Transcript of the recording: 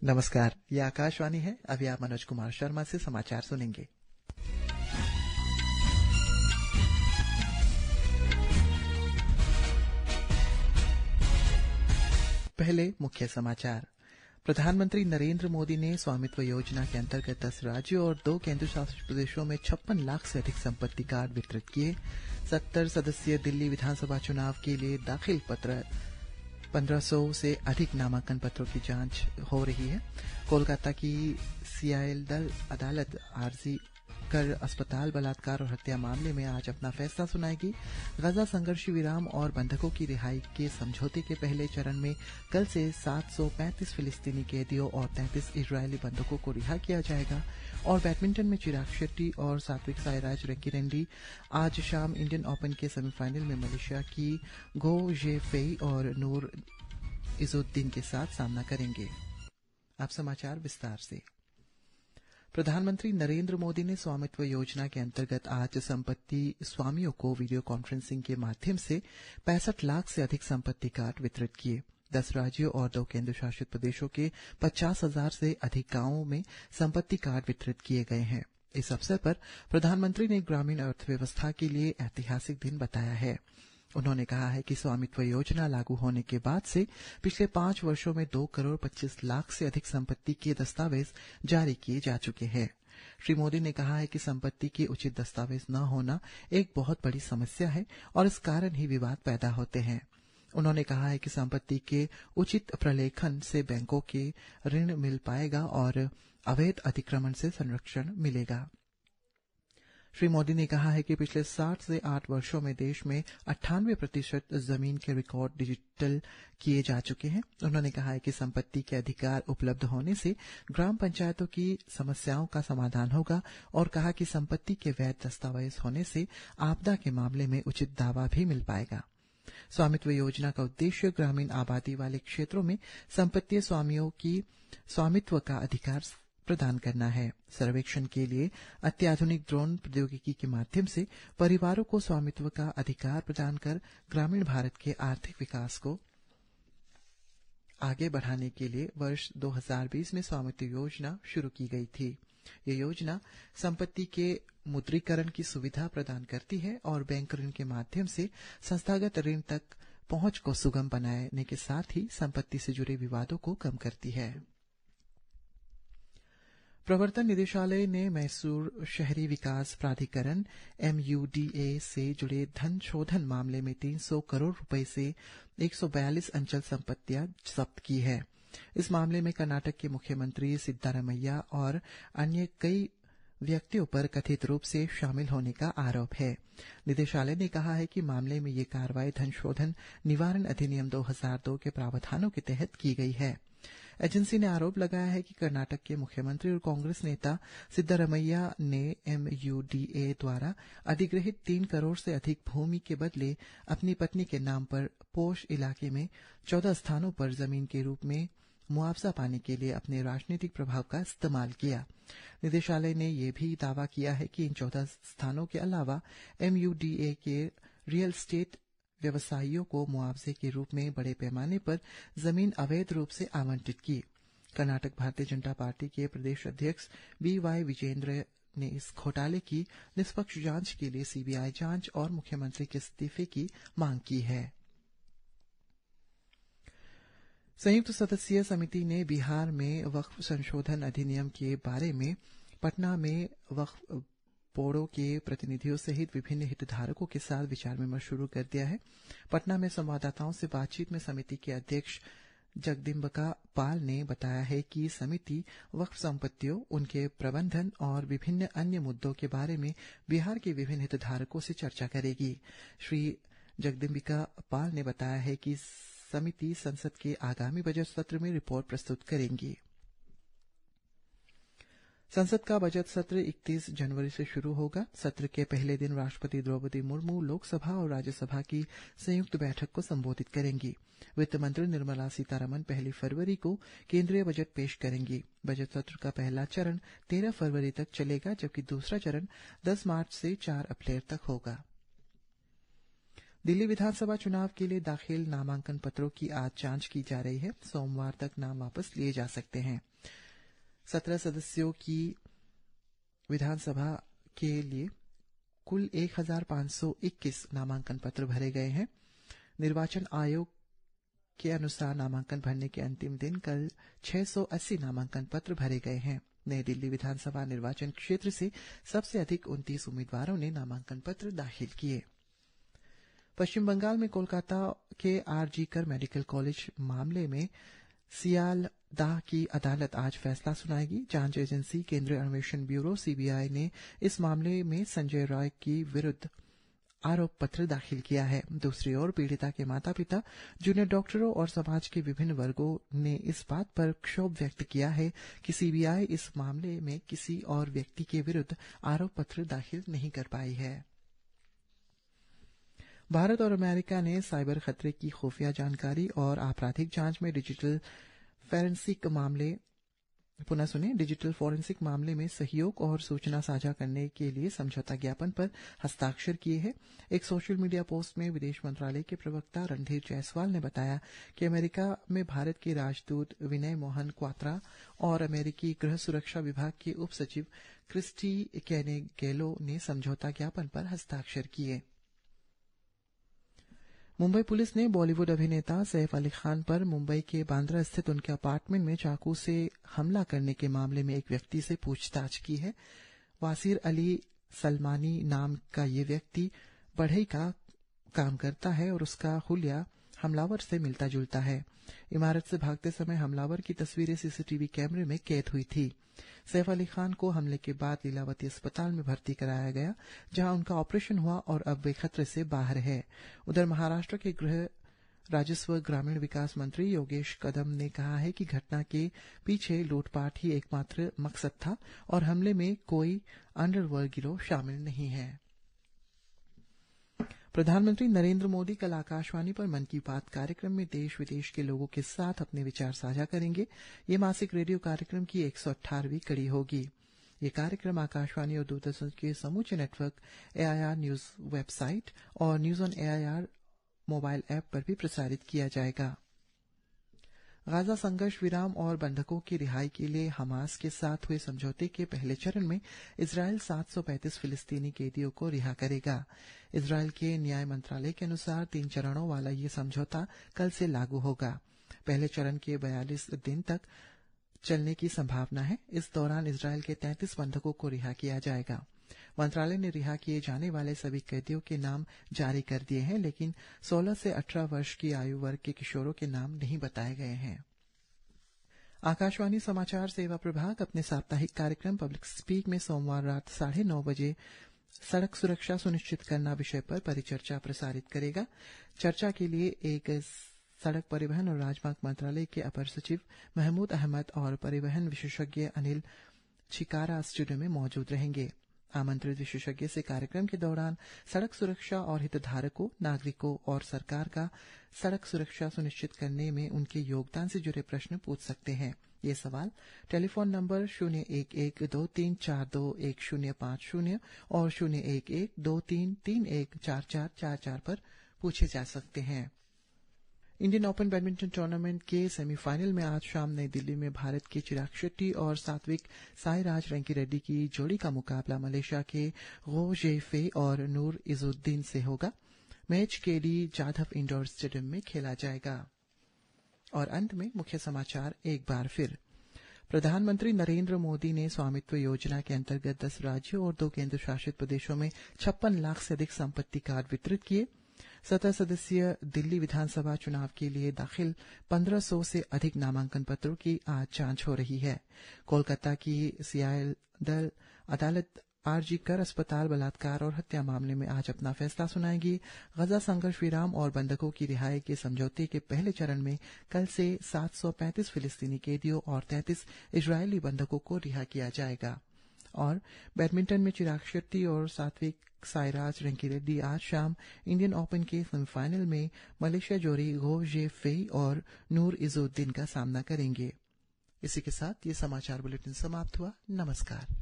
नमस्कार, ये आकाशवाणी है। अभी आप मनोज कुमार शर्मा से समाचार सुनेंगे। पहले मुख्य समाचार। प्रधानमंत्री नरेंद्र मोदी ने स्वामित्व योजना के अंतर्गत 10 राज्यों और 2 केंद्र शासित प्रदेशों में 56 लाख से अधिक संपत्ति कार्ड वितरित किए। 70 सदस्यीय दिल्ली विधानसभा चुनाव के लिए दाखिल पत्र 1500 से अधिक नामांकन पत्रों की जांच हो रही है। कोलकाता की सीआईएल अदालत आरजी कर अस्पताल बलात्कार और हत्या मामले में आज अपना फैसला सुनाएगी। गजा संघर्ष विराम और बंधकों की रिहाई के समझौते के पहले चरण में कल से 735 फिलिस्तीनी कैदियों और 33 इजरायली बंधकों को रिहा किया जाएगा। और बैडमिंटन में चिराग शेट्टी और सात्विक साईराज रंकीरेड्डी आज शाम इंडियन ओपन के सेमीफाइनल में मलेशिया की गो जे फेई और नूर इजुद्दीन के साथ सामना करेंगे। अब समाचार विस्तार से। प्रधानमंत्री नरेंद्र मोदी ने स्वामित्व योजना के अंतर्गत आज संपत्ति स्वामियों को वीडियो कॉन्फ्रेंसिंग के माध्यम से 65 लाख से अधिक संपत्ति कार्ड वितरित किए। 10 राज्यों और 2 केंद्र शासित प्रदेशों के 50,000 से अधिक गांवों में संपत्ति कार्ड वितरित किए गए हैं। इस अवसर पर प्रधानमंत्री ने ग्रामीण अर्थव्यवस्था के लिए ऐतिहासिक दिन बताया है। उन्होंने कहा है कि स्वामित्व योजना लागू होने के बाद से पिछले 5 वर्षों में 2 करोड़ 25 लाख से अधिक संपत्ति के दस्तावेज जारी किए जा चुके हैं। श्री मोदी ने कहा है कि संपत्ति के उचित दस्तावेज न होना एक बहुत बड़ी समस्या है और इस कारण ही विवाद पैदा होते हैं। उन्होंने कहा है कि संपत्ति के उचित प्रलेखन से बैंकों के ऋण मिल पाएगा और अवैध अतिक्रमण से संरक्षण मिलेगा। श्री मोदी ने कहा है कि पिछले 60 से 8 वर्षों में देश में 98% जमीन के रिकॉर्ड डिजिटल किए जा चुके हैं। उन्होंने कहा है कि संपत्ति के अधिकार उपलब्ध होने से ग्राम पंचायतों की समस्याओं का समाधान होगा और कहा कि संपत्ति के वैध दस्तावेज होने से आपदा के मामले में उचित दावा भी मिल पाएगा। स्वामित्व योजना का उद्देश्य ग्रामीण आबादी वाले क्षेत्रों में संपत्ति स्वामियों की स्वामित्व का अधिकार प्रदान करना है। सर्वेक्षण के लिए अत्याधुनिक ड्रोन प्रौद्योगिकी के माध्यम से परिवारों को स्वामित्व का अधिकार प्रदान कर ग्रामीण भारत के आर्थिक विकास को आगे बढ़ाने के लिए वर्ष 2020 में स्वामित्व योजना शुरू की गई थी। ये योजना संपत्ति के मुद्रीकरण की सुविधा प्रदान करती है और बैंक ऋण के माध्यम से संस्थागत ऋण तक पहुंच को सुगम बनाने के साथ ही संपत्ति से जुड़े विवादों को कम करती है। प्रवर्तन निदेशालय ने मैसूर शहरी विकास प्राधिकरण MUDA से जुड़े धन शोधन मामले में 300 करोड़ रुपए से 142 अंचल संपत्तियां जब्त की है। इस मामले में कर्नाटक के मुख्यमंत्री सिद्धारमैया और अन्य कई व्यक्तियों पर कथित रूप से शामिल होने का आरोप है। निदेशालय ने कहा है कि मामले में ये कार्रवाई धन शोधन निवारण अधिनियम 2002 के प्रावधानों के तहत की गई है। एजेंसी ने आरोप लगाया है कि कर्नाटक के मुख्यमंत्री और कांग्रेस नेता सिद्धारमैया ने MUDA द्वारा अधिग्रहित 3 करोड़ से अधिक भूमि के बदले अपनी पत्नी के नाम पर पोश इलाके में 14 स्थानों पर जमीन के रूप में मुआवजा पाने के लिए अपने राजनीतिक प्रभाव का इस्तेमाल किया। निदेशालय ने यह भी दावा किया है कि इन 14 स्थानों के अलावा MUDA के रियल एस्टेट व्यवसायियों को मुआवजे के रूप में बड़े पैमाने पर जमीन अवैध रूप से आवंटित की। कर्नाटक भारतीय जनता पार्टी के प्रदेश अध्यक्ष BY विजेंद्र ने इस घोटाले की निष्पक्ष जांच के लिए CBI जांच और मुख्यमंत्री के इस्तीफे की मांग की है। संयुक्त सदस्यीय समिति ने बिहार में वक्फ संशोधन अधिनियम के बारे में पटना में वक्फ बोर्डों के प्रतिनिधियों सहित विभिन्न हितधारकों के साथ विचार विमर्श शुरू कर दिया है। पटना में संवाददाताओं से बातचीत में समिति के अध्यक्ष जगदम्बिका पाल ने बताया है कि समिति वक्फ संपत्तियों, उनके प्रबंधन और विभिन्न अन्य मुद्दों के बारे में बिहार के विभिन्न हितधारकों से चर्चा करेगी। श्री जगदम्बिका पाल ने बताया है कि समिति संसद के आगामी बजट सत्र में रिपोर्ट प्रस्तुत करेंगी। संसद का बजट सत्र 31 जनवरी से शुरू होगा। सत्र के पहले दिन राष्ट्रपति द्रौपदी मुर्मू लोकसभा और राज्यसभा की संयुक्त बैठक को संबोधित करेंगी। वित्त मंत्री निर्मला सीतारमण 1 फरवरी को केंद्रीय बजट पेश करेंगी। बजट सत्र का पहला चरण 13 फरवरी तक चलेगा, जबकि दूसरा चरण 10 मार्च से 4 अप्रैल तक होगा। दिल्ली विधानसभा चुनाव के लिए दाखिल नामांकन पत्रों की आज जांच की जा रही है। सोमवार तक नाम वापस लिए जा सकते हैं। 17 सदस्यों की विधानसभा के लिए कुल 1521 नामांकन पत्र भरे गए हैं। निर्वाचन आयोग के अनुसार नामांकन भरने के अंतिम दिन कल 680 नामांकन पत्र भरे गए हैं। नई दिल्ली विधानसभा निर्वाचन क्षेत्र से सबसे अधिक 29 उम्मीदवारों ने नामांकन पत्र दाखिल किए। पश्चिम बंगाल में कोलकाता के आरजी कर मेडिकल कॉलेज मामले में सियालदाह की अदालत आज फैसला सुनाएगी। जांच एजेंसी केंद्रीय अन्वेषण ब्यूरो सीबीआई ने इस मामले में संजय रॉय की विरुद्ध आरोप पत्र दाखिल किया है। दूसरी ओर पीड़िता के माता पिता, जूनियर डॉक्टरों और समाज के विभिन्न वर्गों ने इस बात पर क्षोभ व्यक्त किया है कि सीबीआई इस मामले में किसी और व्यक्ति के विरुद्ध आरोप पत्र दाखिल नहीं कर पाई है। भारत और अमेरिका ने साइबर खतरे की खुफिया जानकारी और आपराधिक जांच में डिजिटल फॉरेंसिक मामले में सहयोग और सूचना साझा करने के लिए समझौता ज्ञापन पर हस्ताक्षर किए हैं। एक सोशल मीडिया पोस्ट में विदेश मंत्रालय के प्रवक्ता रणधीर जायसवाल ने बताया कि अमेरिका में भारत के राजदूत विनय मोहन क्वात्रा और अमेरिकी गृह सुरक्षा विभाग के उप सचिव क्रिस्टी कैनेगेलो ने समझौता ज्ञापन पर हस्ताक्षर किए। मुंबई पुलिस ने बॉलीवुड अभिनेता सैफ अली खान पर मुंबई के बांद्रा स्थित उनके अपार्टमेंट में चाकू से हमला करने के मामले में एक व्यक्ति से पूछताछ की है। वासिर अली सलमानी नाम का ये व्यक्ति बढ़ई का काम करता है और उसका हुलिया हमलावर से मिलता जुलता है। इमारत से भागते समय हमलावर की तस्वीरें सीसीटीवी कैमरे में कैद हुई थी। सैफ अली खान को हमले के बाद लीलावती अस्पताल में भर्ती कराया गया, जहां उनका ऑपरेशन हुआ और अब वे खतरे से बाहर है। उधर महाराष्ट्र के गृह राजस्व ग्रामीण विकास मंत्री योगेश कदम ने कहा है कि घटना के पीछे लूटपाट ही एकमात्र मकसद था और हमले में कोई अंडरवर्ल्ड गिरोह शामिल नहीं है। प्रधानमंत्री नरेंद्र मोदी कल आकाशवाणी पर मन की बात कार्यक्रम में देश विदेश के लोगों के साथ अपने विचार साझा करेंगे। ये मासिक रेडियो कार्यक्रम की 118वीं कड़ी होगी। ये कार्यक्रम आकाशवाणी और दूरदर्शन के समूचे नेटवर्क, AIR न्यूज वेबसाइट और news on AIR mobile app पर भी प्रसारित किया जाएगा। गाजा संघर्ष विराम और बंधकों की रिहाई के लिए हमास के साथ हुए समझौते के पहले चरण में इजरायल 735 फिलिस्तीनी कैदियों को रिहा करेगा। इजरायल के न्याय मंत्रालय के अनुसार 3 चरणों वाला ये समझौता कल से लागू होगा। पहले चरण के 42 दिन तक चलने की संभावना है। इस दौरान इजरायल के 33 बंधकों को रिहा किया जाएगा। मंत्रालय ने रिहा किए जाने वाले सभी कैदियों के नाम जारी कर दिए हैं, लेकिन 16 से 18 वर्ष की आयु वर्ग के किशोरों के नाम नहीं बताए गए हैं। आकाशवाणी समाचार सेवा प्रभाग अपने साप्ताहिक कार्यक्रम पब्लिक स्पीक में सोमवार रात 9:30 बजे सड़क सुरक्षा सुनिश्चित करना विषय पर परिचर्चा प्रसारित करेगा। चर्चा के लिए एक सड़क परिवहन और राजमार्ग मंत्रालय के अपर सचिव महमूद अहमद और परिवहन विशेषज्ञ अनिल छिकारा स्टूडियो में मौजूद रहेंगे। आमंत्रित विशेषज्ञ से कार्यक्रम के दौरान सड़क सुरक्षा और हितधारकों, नागरिकों और सरकार का सड़क सुरक्षा सुनिश्चित करने में उनके योगदान से जुड़े प्रश्न पूछ सकते हैं। ये सवाल टेलीफोन नंबर 01123421050 और 01123314444 पर पूछे जा सकते हैं। इंडियन ओपन बैडमिंटन टूर्नामेंट के सेमीफाइनल में आज शाम नई दिल्ली में भारत के चिराग शेट्टी और सात्विक साईराज रंकीरेड्डी की जोड़ी का मुकाबला मलेशिया के गो जेफे और नूर इजुद्दीन से होगा। Match KD Jadhav indoor stadium में खेला जाएगा। और अंत में मुख्य समाचार एक बार फिर। प्रधानमंत्री नरेंद्र मोदी ने स्वामित्व योजना के अंतर्गत 10 राज्यों और 2 केंद्र शासित प्रदेशों में 56 लाख से अधिक संपत्ति कार्ड वितरित किए। 17 सदस्यीय दिल्ली विधानसभा चुनाव के लिए दाखिल 1500 से अधिक नामांकन पत्रों की आज जांच हो रही है। कोलकाता की सियालदह अदालत आरजी कर अस्पताल बलात्कार और हत्या मामले में आज अपना फैसला सुनाएगी। गजा संघर्ष विराम और बंधकों की रिहाई के समझौते के पहले चरण में कल से 735 फिलिस्तीनी कैदियों और 33 इजरायली बंधकों को रिहा किया जाएगा। और बैडमिंटन में चिराग शेट्टी और सात्विक साईराज रंकीरेड्डी आज शाम इंडियन ओपन के सेमीफाइनल में मलेशिया जोड़ी गो जे फेई और नूर इजुद्दीन का सामना करेंगे। इसी के साथ ये समाचार बुलेटिन समाप्त हुआ। नमस्कार।